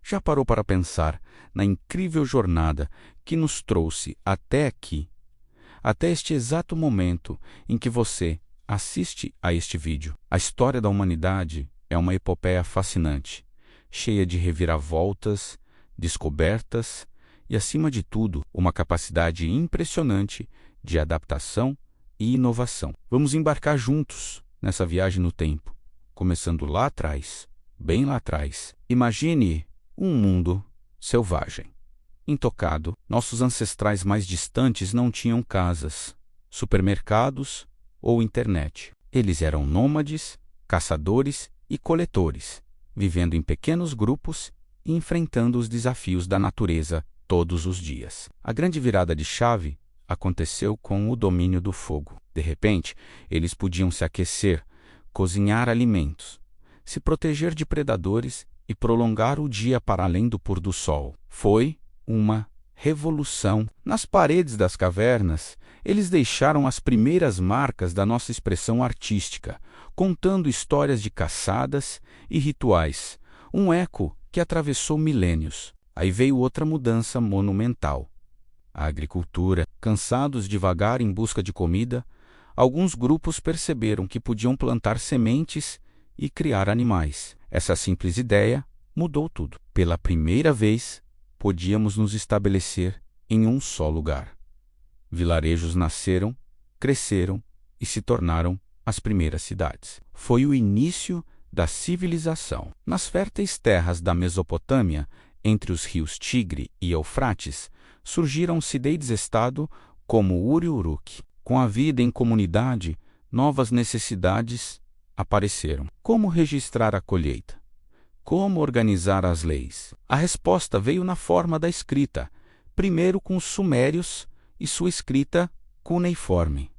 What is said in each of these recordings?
Já parou para pensar na incrível jornada que nos trouxe até aqui, até este exato momento em que você assiste a este vídeo? A história da humanidade é uma epopeia fascinante, cheia de reviravoltas, descobertas e, acima de tudo, uma capacidade impressionante de adaptação e inovação. Vamos embarcar juntos nessa viagem no tempo, começando lá atrás, bem lá atrás. Imagine um mundo selvagem, intocado. Nossos ancestrais mais distantes não tinham casas, supermercados ou internet. Eles eram nômades, caçadores e coletores, vivendo em pequenos grupos e enfrentando os desafios da natureza todos os dias. A grande virada de chave aconteceu com o domínio do fogo. De repente, eles podiam se aquecer, cozinhar alimentos, se proteger de predadores e prolongar o dia para além do pôr do sol. Foi uma revolução. Nas paredes das cavernas, eles deixaram as primeiras marcas da nossa expressão artística, contando histórias de caçadas e rituais, um eco que atravessou milênios. Aí veio outra mudança monumental: a agricultura. Cansados de vagar em busca de comida, alguns grupos perceberam que podiam plantar sementes e criar animais. Essa simples ideia mudou tudo. Pela primeira vez, podíamos nos estabelecer em um só lugar. Vilarejos nasceram, cresceram e se tornaram as primeiras cidades. Foi o início da civilização. Nas férteis terras da Mesopotâmia, entre os rios Tigre e Eufrates, surgiram cidades-estado como Ur e Uruk. Com a vida em comunidade, novas necessidades apareceram. Como registrar a colheita? Como organizar as leis? A resposta veio na forma da escrita, primeiro com os sumérios e sua escrita cuneiforme.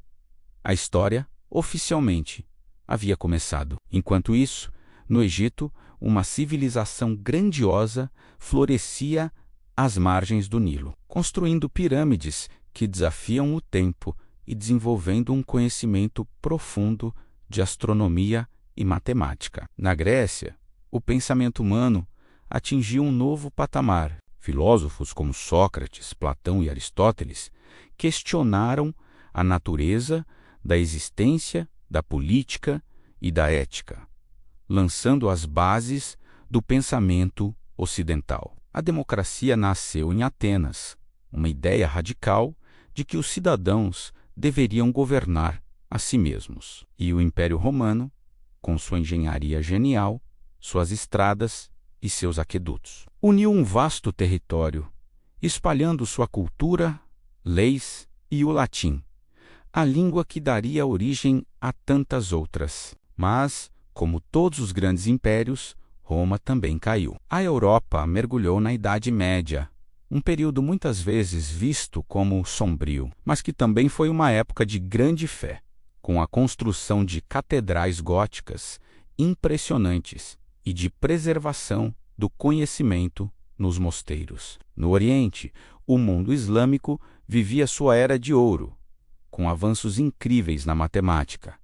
A história, oficialmente, havia começado. Enquanto isso, no Egito, uma civilização grandiosa florescia às margens do Nilo, construindo pirâmides que desafiam o tempo e desenvolvendo um conhecimento profundo de astronomia e matemática. Na Grécia, o pensamento humano atingiu um novo patamar. Filósofos como Sócrates, Platão e Aristóteles questionaram a natureza da existência, da política e da ética, lançando as bases do pensamento ocidental. A democracia nasceu em Atenas, uma ideia radical de que os cidadãos deveriam governar a si mesmos. E o Império Romano, com sua engenharia genial, suas estradas e seus aquedutos, uniu um vasto território, espalhando sua cultura, leis e o latim, a língua que daria origem a tantas outras. Mas, como todos os grandes impérios, Roma também caiu. A Europa mergulhou na Idade Média, um período muitas vezes visto como sombrio, mas que também foi uma época de grande fé, com a construção de catedrais góticas impressionantes e de preservação do conhecimento nos mosteiros. No Oriente, o mundo islâmico vivia sua era de ouro, com avanços incríveis na matemática,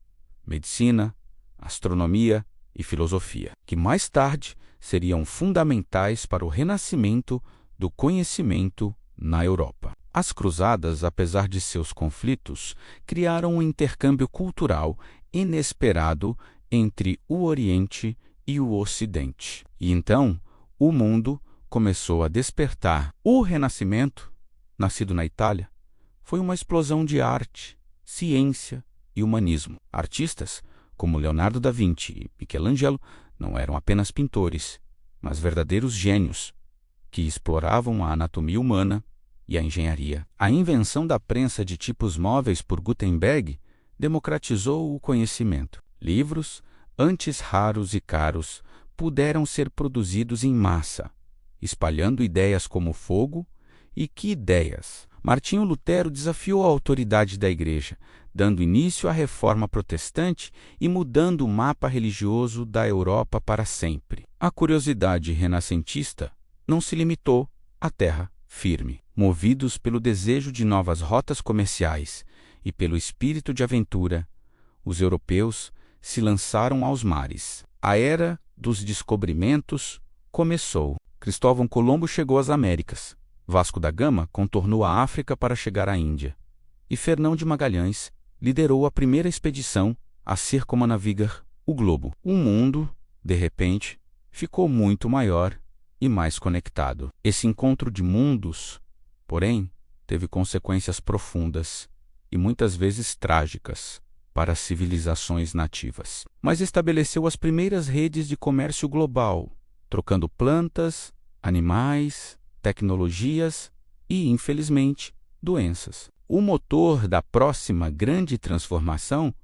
medicina, astronomia e filosofia, que mais tarde seriam fundamentais para o renascimento do conhecimento na Europa. As cruzadas, apesar de seus conflitos, criaram um intercâmbio cultural inesperado entre o Oriente e o Ocidente. E então, o mundo começou a despertar. O Renascimento, nascido na Itália, foi uma explosão de arte, ciência e humanismo. Artistas como Leonardo da Vinci e Michelangelo não eram apenas pintores, mas verdadeiros gênios que exploravam a anatomia humana e a engenharia. A invenção da prensa de tipos móveis por Gutenberg democratizou o conhecimento. Livros, antes raros e caros, puderam ser produzidos em massa, espalhando ideias como fogo. E que ideias! Martinho Lutero desafiou a autoridade da Igreja, dando início à Reforma Protestante e mudando o mapa religioso da Europa para sempre. A curiosidade renascentista não se limitou à terra firme. Movidos pelo desejo de novas rotas comerciais e pelo espírito de aventura, os europeus se lançaram aos mares. A era dos descobrimentos começou. Cristóvão Colombo chegou às Américas. Vasco da Gama contornou a África para chegar à Índia. E Fernão de Magalhães liderou a primeira expedição a circunnavigar o globo. O mundo, de repente, ficou muito maior e mais conectado. Esse encontro de mundos, porém, teve consequências profundas e muitas vezes trágicas para as civilizações nativas. Mas estabeleceu as primeiras redes de comércio global, trocando plantas, animais, tecnologias e, infelizmente, doenças. O motor da próxima grande transformação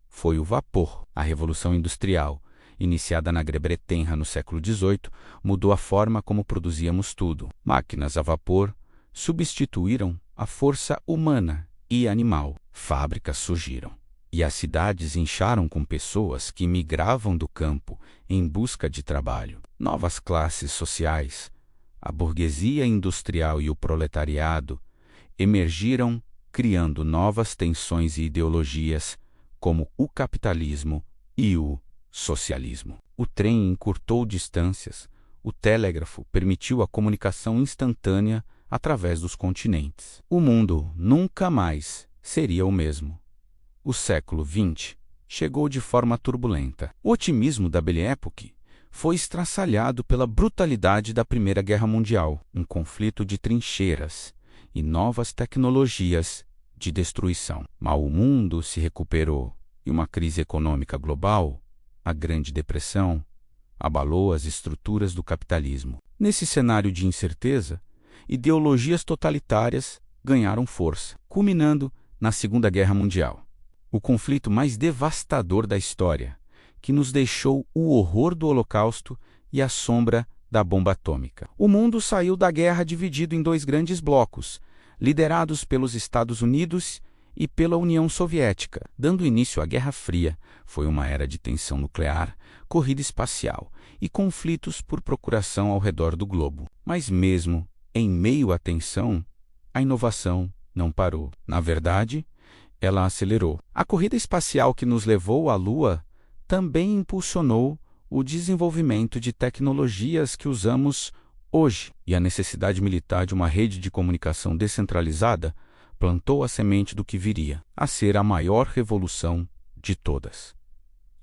foi o vapor. A Revolução Industrial, iniciada na Grã-Bretanha no século XVIII, mudou a forma como produzíamos tudo. Máquinas a vapor substituíram a força humana e animal. Fábricas surgiram. E as cidades incharam com pessoas que migravam do campo em busca de trabalho. Novas classes sociais, a burguesia industrial e o proletariado, emergiram criando novas tensões e ideologias, como o capitalismo e o socialismo. O trem encurtou distâncias, o telégrafo permitiu a comunicação instantânea através dos continentes. O mundo nunca mais seria o mesmo. O século XX chegou de forma turbulenta. O otimismo da Belle Époque foi estraçalhado pela brutalidade da Primeira Guerra Mundial, um conflito de trincheiras e novas tecnologias de destruição. Mas o mundo se recuperou e uma crise econômica global, a Grande Depressão, abalou as estruturas do capitalismo. Nesse cenário de incerteza, ideologias totalitárias ganharam força, culminando na Segunda Guerra Mundial. O conflito mais devastador da história, que nos deixou o horror do Holocausto e a sombra da bomba atômica. O mundo saiu da guerra dividido em dois grandes blocos, liderados pelos Estados Unidos e pela União Soviética. Dando início à Guerra Fria, foi uma era de tensão nuclear, corrida espacial e conflitos por procuração ao redor do globo. Mas mesmo em meio à tensão, a inovação não parou. Na verdade, ela acelerou. A corrida espacial que nos levou à Lua também impulsionou o desenvolvimento de tecnologias que usamos hoje. E a necessidade militar de uma rede de comunicação descentralizada plantou a semente do que viria a ser a maior revolução de todas: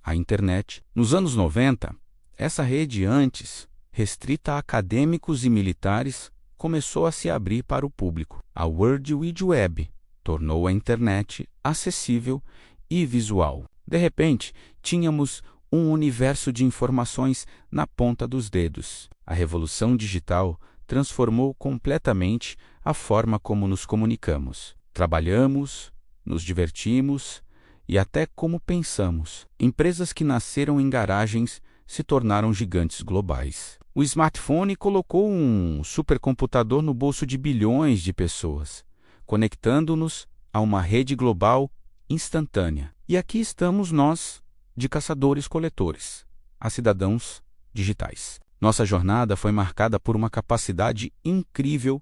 a internet. Nos anos 90, essa rede, antes restrita a acadêmicos e militares, começou a se abrir para o público. A World Wide Web tornou a internet acessível e visual. De repente, tínhamos um universo de informações na ponta dos dedos. A revolução digital transformou completamente a forma como nos comunicamos, trabalhamos, nos divertimos e até como pensamos. Empresas que nasceram em garagens se tornaram gigantes globais. O smartphone colocou um supercomputador no bolso de bilhões de pessoas, conectando-nos a uma rede global instantânea. E aqui estamos nós, de caçadores-coletores, a cidadãos digitais. Nossa jornada foi marcada por uma capacidade incrível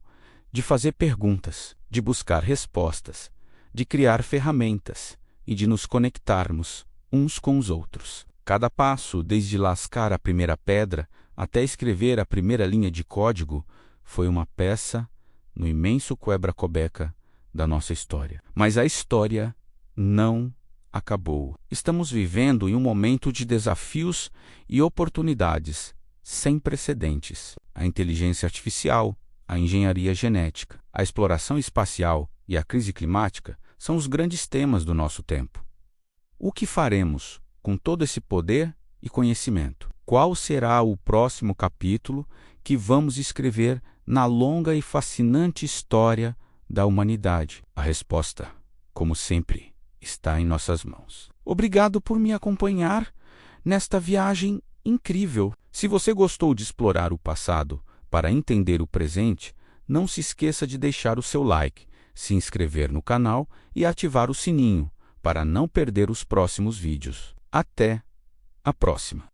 de fazer perguntas, de buscar respostas, de criar ferramentas e de nos conectarmos uns com os outros. Cada passo, desde lascar a primeira pedra até escrever a primeira linha de código, foi uma peça no imenso quebra-cabeça da nossa história. Mas a história não acabou. Estamos vivendo em um momento de desafios e oportunidades sem precedentes. A inteligência artificial, a engenharia genética, a exploração espacial e a crise climática são os grandes temas do nosso tempo. O que faremos com todo esse poder e conhecimento? Qual será o próximo capítulo que vamos escrever na longa e fascinante história da humanidade? A resposta, como sempre, está em nossas mãos. Obrigado por me acompanhar nesta viagem incrível. Se você gostou de explorar o passado para entender o presente, não se esqueça de deixar o seu like, se inscrever no canal e ativar o sininho para não perder os próximos vídeos. Até a próxima!